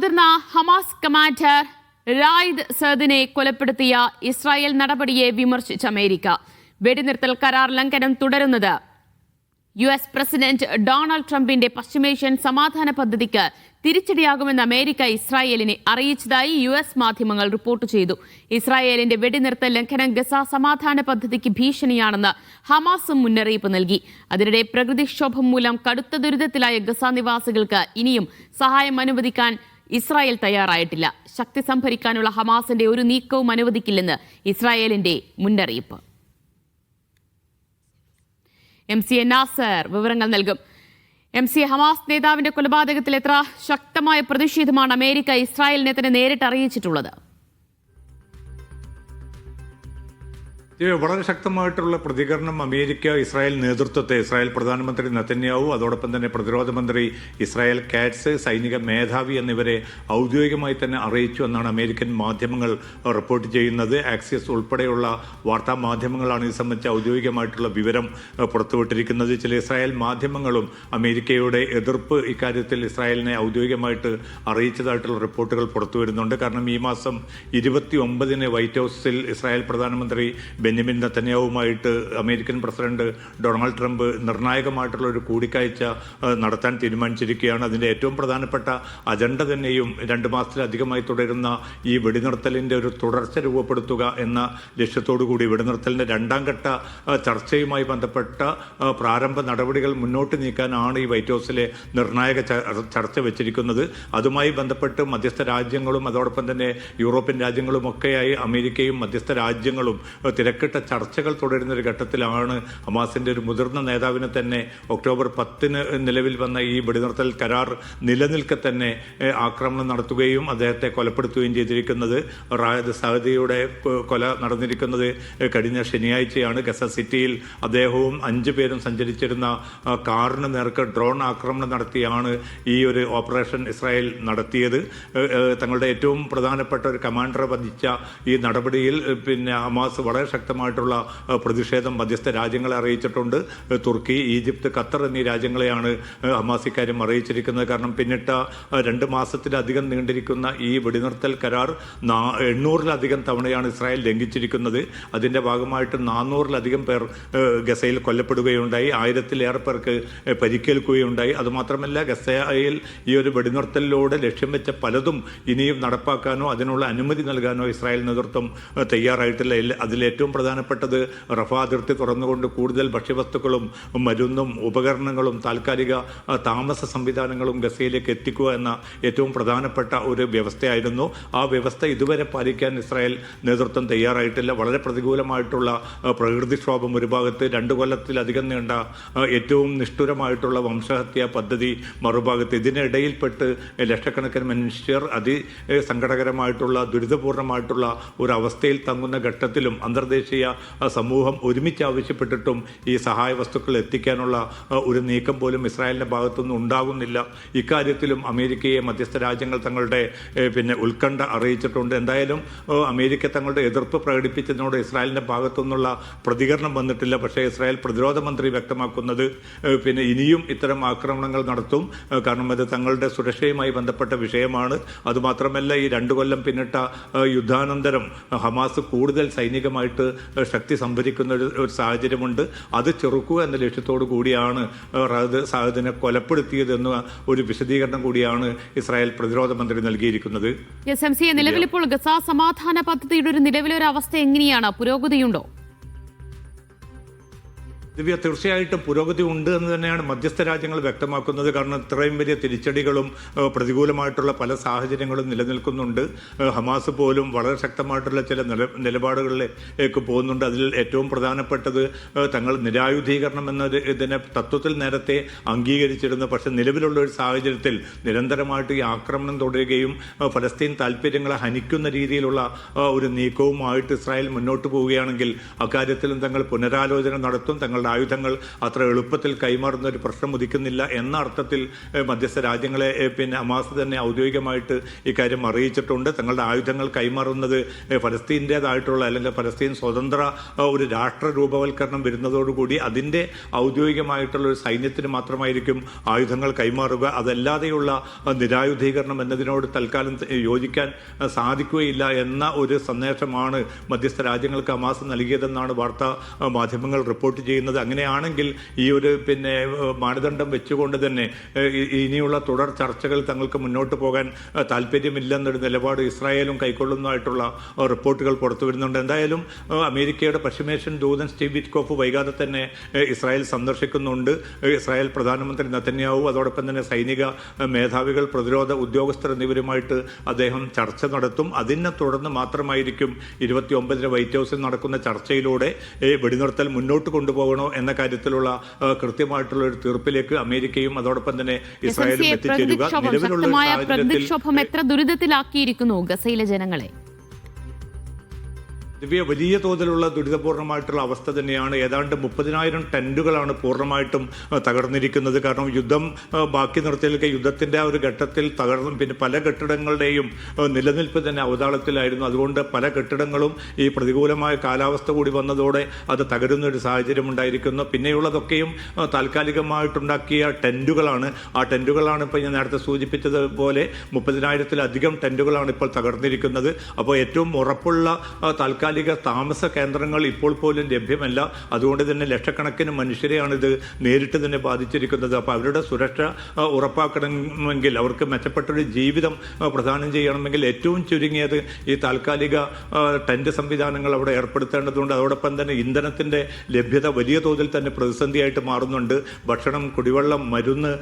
മുതിർന്ന Hamas commander റായിദ് സഅദിനെ കൊലപ്പെടുത്തിയ Israel നടപടിയെ വിമർശിച്ച അമേരിക്ക. വെടിനിർത്തൽ കരാർ ലംഘനം തുടരുന്നത് US പ്രസിഡന്റ് ഡൊണാൾഡ് ട്രംപിന്റെ പശ്ചിമേഷ്യൻ സമാധാന പദ്ധതിക്ക് തിരിച്ചടിയാകുമെന്ന് അമേരിക്ക ഇസ്രായേലിനെ അറിയിച്ചതായി US മാധ്യമങ്ങൾ റിപ്പോർട്ട് ചെയ്തു. ഇസ്രായേലിന്റെ വെടിനിർത്തൽ ലംഘനം ഗസ സമാധാന പദ്ധതിക്ക് ഭീഷണിയാണെന്ന് ഹമാസും മുന്നറിയിപ്പ് നൽകി. അതിനിടെ പ്രകൃതിക്ഷോഭം മൂലം കടുത്ത ദുരിതത്തിലായ ഗസ നിവാസികൾക്ക് ഇനിയും സഹായം അനുവദിക്കാൻ ഇസ്രായേൽ തയ്യാറായിട്ടില്ല. ശക്തി സംഭരിക്കാനുള്ള ഹമാസിന്റെ ഒരു നീക്കവും അനുവദിക്കില്ലെന്ന് ഇസ്രായേലിന്റെ മുന്നറിയിപ്പ്. MC നാസർ വിവരങ്ങൾ നൽകും. MC, ഹമാസ് നേതാവിന്റെ കൊലപാതകത്തിൽ എത്ര ശക്തമായ പ്രതിഷേധമാണ് അമേരിക്ക ഇസ്രായേലിനെ തന്നെ നേരിട്ട് അറിയിച്ചിട്ടുള്ളത്? വളരെ ശക്തമായിട്ടുള്ള പ്രതികരണം അമേരിക്ക ഇസ്രായേൽ നേതൃത്വത്തെ, ഇസ്രായേൽ പ്രധാനമന്ത്രി നെതന്യാഹു, അതോടൊപ്പം തന്നെ പ്രതിരോധ മന്ത്രി ഇസ്രായേൽ കാറ്റ്സ്, സൈനിക മേധാവി എന്നിവരെ ഔദ്യോഗികമായി തന്നെ അറിയിച്ചു എന്നാണ് അമേരിക്കൻ മാധ്യമങ്ങൾ റിപ്പോർട്ട് ചെയ്യുന്നത്. ആക്സിസ് ഉൾപ്പെടെയുള്ള വാർത്താ മാധ്യമങ്ങളാണ് ഇത് സംബന്ധിച്ച് ഔദ്യോഗികമായിട്ടുള്ള വിവരം പുറത്തുവിട്ടിരിക്കുന്നത്. ചില ഇസ്രായേൽ മാധ്യമങ്ങളും അമേരിക്കയുടെ എതിർപ്പ് ഇക്കാര്യത്തിൽ ഇസ്രായേലിനെ ഔദ്യോഗികമായിട്ട് അറിയിച്ചതായിട്ടുള്ള റിപ്പോർട്ടുകൾ പുറത്തുവരുന്നുണ്ട്. കാരണം ഈ മാസം 29-ന് വൈറ്റ് ഹൗസിൽ ഇസ്രായേൽ പ്രധാനമന്ത്രി ബെന്യാമിൻ നെതന്യാഹുവുമായിട്ട് അമേരിക്കൻ പ്രസിഡന്റ് ഡൊണാൾഡ് ട്രംപ് നിർണായകമായിട്ടുള്ള ഒരു കൂടിക്കാഴ്ച നടത്താൻ തീരുമാനിച്ചിരിക്കുകയാണ്. അതിൻ്റെ ഏറ്റവും പ്രധാനപ്പെട്ട അജണ്ട തന്നെയും 2 മാസത്തിലധികമായി തുടരുന്ന ഈ വെടിനിർത്തലിൻ്റെ ഒരു തുടർച്ച രൂപപ്പെടുത്തുക എന്ന ലക്ഷ്യത്തോടുകൂടി വെടിനിർത്തലിൻ്റെ 2ാം ഘട്ട ചർച്ചയുമായി ബന്ധപ്പെട്ട പ്രാരംഭ നടപടികൾ മുന്നോട്ട് നീക്കാനാണ് ഈ വൈറ്റ് ഹൗസിലെ നിർണായക ചർച്ച വെച്ചിരിക്കുന്നത്. അതുമായി ബന്ധപ്പെട്ട് മധ്യസ്ഥ രാജ്യങ്ങളും അതോടൊപ്പം തന്നെ യൂറോപ്യൻ രാജ്യങ്ങളുമൊക്കെയായി അമേരിക്കയും മധ്യസ്ഥ രാജ്യങ്ങളും തിരക്കിട്ട ചർച്ചകൾ തുടരുന്ന ഒരു ഘട്ടത്തിലാണ് ഹമാസിന്റെ ഒരു മുതിർന്ന നേതാവിനെ തന്നെ ഒക്ടോബർ 10-ന് നിലവിൽ വന്ന ഈ വെടിനിർത്തൽ കരാർ നിലനിൽക്കെ തന്നെ ആക്രമണം നടത്തുകയും അദ്ദേഹത്തെ കൊലപ്പെടുത്തുകയും ചെയ്തിരിക്കുന്നത്. റായിദ് സഅദിയുടെ കൊല നടന്നിരിക്കുന്നത് കഴിഞ്ഞ ശനിയാഴ്ചയാണ്. ഗസ സിറ്റിയിൽ അദ്ദേഹവും 5 പേരും സഞ്ചരിച്ചിരുന്ന കാറിന് നേർക്ക് ഡ്രോൺ ആക്രമണം നടത്തിയാണ് ഈ ഒരു ഓപ്പറേഷൻ ഇസ്രായേൽ നടത്തിയത്. തങ്ങളുടെ ഏറ്റവും പ്രധാനപ്പെട്ട ഒരു കമാൻഡറെ വധിച്ച ഈ നടപടിയിൽ ഹമാസ് വളരെ ശക്തമായിട്ടുള്ള പ്രതിഷേധം മധ്യസ്ഥ രാജ്യങ്ങളെ അറിയിച്ചിട്ടുണ്ട്. തുർക്കി, ഈജിപ്ത്, ഖത്തർ എന്നീ രാജ്യങ്ങളെയാണ് ഹമാസ് ഇക്കാര്യം അറിയിച്ചിരിക്കുന്നത്. കാരണം പിന്നിട്ട 2 മാസത്തിലധികം നീണ്ടിരിക്കുന്ന ഈ വെടിനിർത്തൽ കരാർ 800-ലധികം തവണയാണ് ഇസ്രായേൽ ലംഘിച്ചിരിക്കുന്നത്. അതിൻ്റെ ഭാഗമായിട്ട് 400-ലധികം പേർ ഗസയിൽ കൊല്ലപ്പെടുകയുണ്ടായി, 1000-ലേറെ പേർക്ക് പരിക്കേൽക്കുകയുണ്ടായി. അതുമാത്രമല്ല, ഗസയിൽ ഈ ഒരു വെടിനിർത്തലിലൂടെ ലക്ഷ്യം വെച്ച പലതും ഇനിയും നടപ്പാക്കാനോ അതിനുള്ള അനുമതി നൽകാനോ ഇസ്രായേൽ നേതൃത്വം തയ്യാറായിട്ടില്ല. അതിലേറ്റവും പ്രധാനപ്പെട്ടത് റഫ അതിർത്തി തുറന്നുകൊണ്ട് കൂടുതൽ ഭക്ഷ്യവസ്തുക്കളും മരുന്നും ഉപകരണങ്ങളും താൽക്കാലിക താമസ സംവിധാനങ്ങളും ഗസയിലേക്ക് എത്തിക്കുക എന്ന ഏറ്റവും പ്രധാനപ്പെട്ട ഒരു വ്യവസ്ഥയായിരുന്നു. ആ വ്യവസ്ഥ ഇതുവരെ പാലിക്കാൻ ഇസ്രായേൽ നേതൃത്വം തയ്യാറായിട്ടില്ല. വളരെ പ്രതികൂലമായിട്ടുള്ള പ്രകൃതിക്ഷോഭം ഒരു ഭാഗത്ത്, 2 കൊല്ലത്തിലധികം നീണ്ട ഏറ്റവും നിഷ്ഠുരമായിട്ടുള്ള വംശഹത്യാ പദ്ധതി മറുഭാഗത്ത്. ഇതിനിടയിൽപ്പെട്ട് ലക്ഷക്കണക്കിന് മനുഷ്യർ അതിസങ്കടകരമായിട്ടുള്ള ദുരിതപൂർണമായിട്ടുള്ള ഒരു അവസ്ഥയിൽ തങ്ങുന്ന ഘട്ടത്തിലും അന്തർദേശീയ സമൂഹം ഒരുമിച്ച് ആവശ്യപ്പെട്ടിട്ടും ഈ സഹായ വസ്തുക്കൾ എത്തിക്കാനുള്ള ഒരു നീക്കം പോലും ഇസ്രായേലിന്റെ ഭാഗത്തുനിന്ന് ഉണ്ടാകുന്നില്ല. ഇക്കാര്യത്തിലും അമേരിക്കയെ മധ്യസ്ഥ രാജ്യങ്ങൾ തങ്ങളുടെ ഉത്കണ്ഠ അറിയിച്ചിട്ടുണ്ട്. എന്തായാലും അമേരിക്ക തങ്ങളുടെ എതിർപ്പ് പ്രകടിപ്പിച്ചതിനോട് ഇസ്രായേലിന്റെ ഭാഗത്തുനിന്നുള്ള പ്രതികരണം വന്നിട്ടില്ല. പക്ഷേ ഇസ്രായേൽ പ്രതിരോധ മന്ത്രി വ്യക്തമാക്കുന്നത് ഇനിയും ഇത്തരം ആക്രമണങ്ങൾ നടത്തും. കാരണം അത് തങ്ങളുടെ സുരക്ഷയുമായി ബന്ധപ്പെട്ട വിഷയമാണ്. അതുമാത്രമല്ല, ഈ 2 കൊല്ലം പിന്നിട്ട യുദ്ധാനന്തരം ഹമാസ് കൂടുതൽ സൈനികമായിട്ട് ശക്തി സംഭരിക്കുന്ന ഒരു സാഹചര്യമുണ്ട്. അത് ചെറുക്കുക എന്ന ലക്ഷ്യത്തോടു കൂടിയാണ് റായിദ് സഅദിനെ കൊലപ്പെടുത്തിയതെന്ന ഒരു വിശദീകരണം കൂടിയാണ് ഇസ്രായേൽ പ്രതിരോധ മന്ത്രി നൽകിയിരിക്കുന്നത്. നിലവിലിപ്പോൾ ഗസ സമാധാന പദ്ധതിയുടെ ഒരു നിലവിലൊരു അവസ്ഥ എങ്ങനെയാണ്? പുരോഗതിയുണ്ടോ? തീർച്ചയായിട്ടും പുരോഗതി ഉണ്ട് എന്ന് തന്നെയാണ് മധ്യസ്ഥ രാജ്യങ്ങൾ വ്യക്തമാക്കുന്നത്. കാരണം ഇത്രയും വലിയ തിരിച്ചടികളും പ്രതികൂലമായിട്ടുള്ള പല സാഹചര്യങ്ങളും നിലനിൽക്കുന്നുണ്ട്. ഹമാസ് പോലും വളരെ ശക്തമായിട്ടുള്ള ചില നിലപാടുകളിലേക്ക് പോകുന്നുണ്ട്. അതിൽ ഏറ്റവും പ്രധാനപ്പെട്ടത് തങ്ങൾ നിരായുധീകരണം ഇതിനെ തത്വത്തിൽ നേരത്തെ അംഗീകരിച്ചിരുന്നു. പക്ഷേ നിലവിലുള്ള ഒരു സാഹചര്യത്തിൽ നിരന്തരമായിട്ട് ഈ ആക്രമണം തുടരുകയും ഫലസ്തീൻ താല്പര്യങ്ങളെ ഹനിക്കുന്ന രീതിയിലുള്ള ഒരു നീക്കവുമായിട്ട് ഇസ്രായേൽ മുന്നോട്ട് പോവുകയാണെങ്കിൽ അക്കാര്യത്തിലും തങ്ങൾ പുനരാലോചന നടത്തും, തങ്ങളുടെ തങ്ങളുടെ ആയുധങ്ങൾ അത്ര എളുപ്പത്തിൽ കൈമാറുന്ന ഒരു പ്രശ്നം ഉദിക്കുന്നില്ല എന്ന അർത്ഥത്തിൽ മധ്യസ്ഥ രാജ്യങ്ങളെ ഹമാസ് തന്നെ ഔദ്യോഗികമായിട്ട് ഇക്കാര്യം അറിയിച്ചിട്ടുണ്ട്. തങ്ങളുടെ ആയുധങ്ങൾ കൈമാറുന്നത് ഫലസ്തീൻ്റേതായിട്ടുള്ള അല്ലെങ്കിൽ ഫലസ്തീൻ സ്വതന്ത്ര ഒരു രാഷ്ട്ര രൂപവൽക്കരണം വരുന്നതോടുകൂടി അതിൻ്റെ ഔദ്യോഗികമായിട്ടുള്ള ഒരു സൈന്യത്തിന് മാത്രമായിരിക്കും ആയുധങ്ങൾ കൈമാറുക. അതല്ലാതെയുള്ള നിരായുധീകരണം എന്നതിനോട് തൽക്കാലം യോജിക്കാൻ സാധിക്കുകയില്ല എന്ന ഒരു സന്ദേശമാണ് മധ്യസ്ഥ രാജ്യങ്ങൾക്ക് ഹമാസ് നൽകിയതെന്നാണ് വാർത്താ മാധ്യമങ്ങൾ റിപ്പോർട്ട് ചെയ്യുന്നത്. അങ്ങനെയാണെങ്കിൽ ഈ ഒരു മാനദണ്ഡം വെച്ചുകൊണ്ട് തന്നെ ഇനിയുള്ള തുടർ ചർച്ചകൾ തങ്ങൾക്ക് മുന്നോട്ട് പോകാൻ താല്പര്യമില്ലെന്നൊരു നിലപാട് ഇസ്രായേലും കൈക്കൊള്ളുന്നതായിട്ടുള്ള റിപ്പോർട്ടുകൾ പുറത്തു വരുന്നുണ്ട്. എന്തായാലും അമേരിക്കയുടെ പശ്ചിമേഷ്യൻ ദൂതൻ സ്റ്റീവ് വിറ്റ്കോഫ് വൈകാതെ തന്നെ ഇസ്രായേൽ സന്ദർശിക്കുന്നുണ്ട്. ഇസ്രായേൽ പ്രധാനമന്ത്രി നെതന്യാഹു അതോടൊപ്പം തന്നെ സൈനിക മേധാവികൾ, പ്രതിരോധ ഉദ്യോഗസ്ഥർ എന്നിവരുമായിട്ട് അദ്ദേഹം ചർച്ച നടത്തും. അതിനെ തുടർന്ന് മാത്രമായിരിക്കും 29 വൈറ്റ് ഹൗസിൽ നടക്കുന്ന ചർച്ചയിലൂടെ വെടിനിർത്തൽ മുന്നോട്ട് കൊണ്ടുപോകണോ എന്ന കാര്യത്തിലുള്ള കൃത്യമായിട്ടുള്ള ഒരു തീർപ്പിലേക്ക് അമേരിക്കയും അതോടൊപ്പം തന്നെ ഇസ്രായേലും എത്തിച്ചേരുക. നിലവിലുള്ള പ്രതിക്ഷോഭം എത്ര ദുരിതത്തിലാക്കിയിരിക്കുന്നു ഗസയിലെ ജനങ്ങളെ? വലിയ തോതിലുള്ള ദുരിതപൂർണമായിട്ടുള്ള അവസ്ഥ തന്നെയാണ്. ഏതാണ്ട് 30,000 ടെന്റുകളാണ് പൂർണ്ണമായിട്ടും തകർന്നിരിക്കുന്നത്. കാരണം യുദ്ധം ബാക്കി നിർത്തിയ യുദ്ധത്തിന്റെ ആ ഒരു ഘട്ടത്തിൽ തകർന്നു. പിന്നെ പല കെട്ടിടങ്ങളുടെയും നിലനിൽപ്പ് തന്നെ അവതാളത്തിലായിരുന്നു. അതുകൊണ്ട് പല കെട്ടിടങ്ങളും ഈ പ്രതികൂലമായ കാലാവസ്ഥ കൂടി വന്നതോടെ അത് തകരുന്ന ഒരു സാഹചര്യം ഉണ്ടായിരിക്കുന്നു. പിന്നെയുള്ളതൊക്കെയും താൽക്കാലികമായിട്ടുണ്ടാക്കിയ ടെന്റുകളാണ്. ആ ടെന്റുകളാണ് ഇപ്പോൾ ഞാൻ നേരത്തെ സൂചിപ്പിച്ചതുപോലെ 30,000-ലധികം ടെന്റുകളാണ് ഇപ്പോൾ തകർന്നിരിക്കുന്നത്. അപ്പോൾ ഏറ്റവും ഉറപ്പുള്ള താൽക്കാലിക താമസ കേന്ദ്രങ്ങൾ ഇപ്പോൾ പോലും ലഭ്യമല്ല. അതുകൊണ്ട് തന്നെ ലക്ഷക്കണക്കിന് മനുഷ്യരെയാണിത് നേരിട്ട് തന്നെ ബാധിച്ചിരിക്കുന്നത്. അപ്പോൾ അവരുടെ സുരക്ഷ ഉറപ്പാക്കണമെങ്കിൽ, അവർക്ക് മെച്ചപ്പെട്ടൊരു ജീവിതം പ്രദാനം ചെയ്യണമെങ്കിൽ ഏറ്റവും ചുരുങ്ങിയത് ഈ താൽക്കാലിക ടെന്റ് സംവിധാനങ്ങൾ അവിടെ ഏർപ്പെടുത്തേണ്ടതുണ്ട്. അതോടൊപ്പം തന്നെ ഇന്ധനത്തിൻ്റെ ലഭ്യത വലിയ തോതിൽ തന്നെ പ്രതിസന്ധിയായിട്ട് മാറുന്നുണ്ട്. ഭക്ഷണം, കുടിവെള്ളം, മരുന്ന്,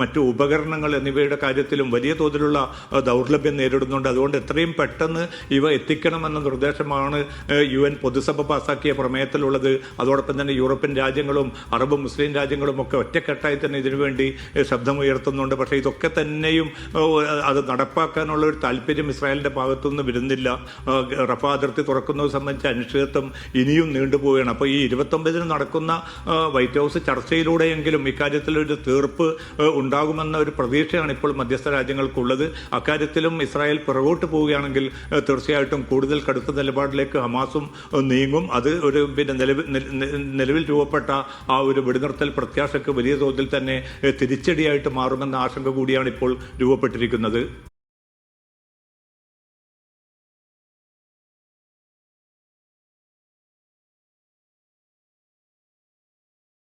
മറ്റു ഉപകരണങ്ങൾ എന്നിവയുടെ കാര്യത്തിലും വലിയ തോതിലുള്ള ദൗർലഭ്യം നേരിടുന്നുണ്ട്. അതുകൊണ്ട് എത്രയും പെട്ടെന്ന് ഇവ എത്തിക്കണമെന്ന നിർദ്ദേശമാണ് UN പൊതുസഭ പാസാക്കിയ പ്രമേയത്തിലുള്ളത്. അതോടൊപ്പം തന്നെ യൂറോപ്യൻ രാജ്യങ്ങളും അറബ് മുസ്ലിം രാജ്യങ്ങളും ഒക്കെ ഒറ്റക്കെട്ടായി തന്നെ ഇതിനുവേണ്ടി ശബ്ദമുയർത്തുന്നുണ്ട്. പക്ഷേ ഇതൊക്കെ തന്നെയും അത് നടപ്പാക്കാനുള്ള ഒരു താല്പര്യം ഇസ്രായേലിന്റെ ഭാഗത്തുനിന്ന് വരുന്നില്ല. റഫ അതിർത്തി തുറക്കുന്നത് സംബന്ധിച്ച അനിശ്ചിതത്വം ഇനിയും നീണ്ടുപോവുകയാണ്. അപ്പോൾ ഈ 29 നടക്കുന്ന വൈറ്റ് ഹൗസ് ചർച്ചയിലൂടെയെങ്കിലും ഇക്കാര്യത്തിൽ ഒരു തീർപ്പ് ഉണ്ടാകുമെന്ന ഒരു പ്രതീക്ഷയാണ് ഇപ്പോൾ മധ്യസ്ഥ രാജ്യങ്ങൾക്കുള്ളത്. അക്കാര്യത്തിലും ഇസ്രായേൽ പിറകോട്ട് പോവുകയാണെങ്കിൽ തീർച്ചയായിട്ടും കൂടുതൽ കടുത്ത നിലപാടിലേക്ക് ഹമാസും നീങ്ങും. അത് ഒരു നിലവിൽ രൂപപ്പെട്ട ആ ഒരു വെടിനിർത്തൽ പ്രത്യാശയ്ക്ക് വലിയ തോതിൽ തന്നെ തിരിച്ചടിയായിട്ട് മാറുമെന്ന ആശങ്ക കൂടിയാണ് ഇപ്പോൾ രൂപപ്പെട്ടിരിക്കുന്നത്.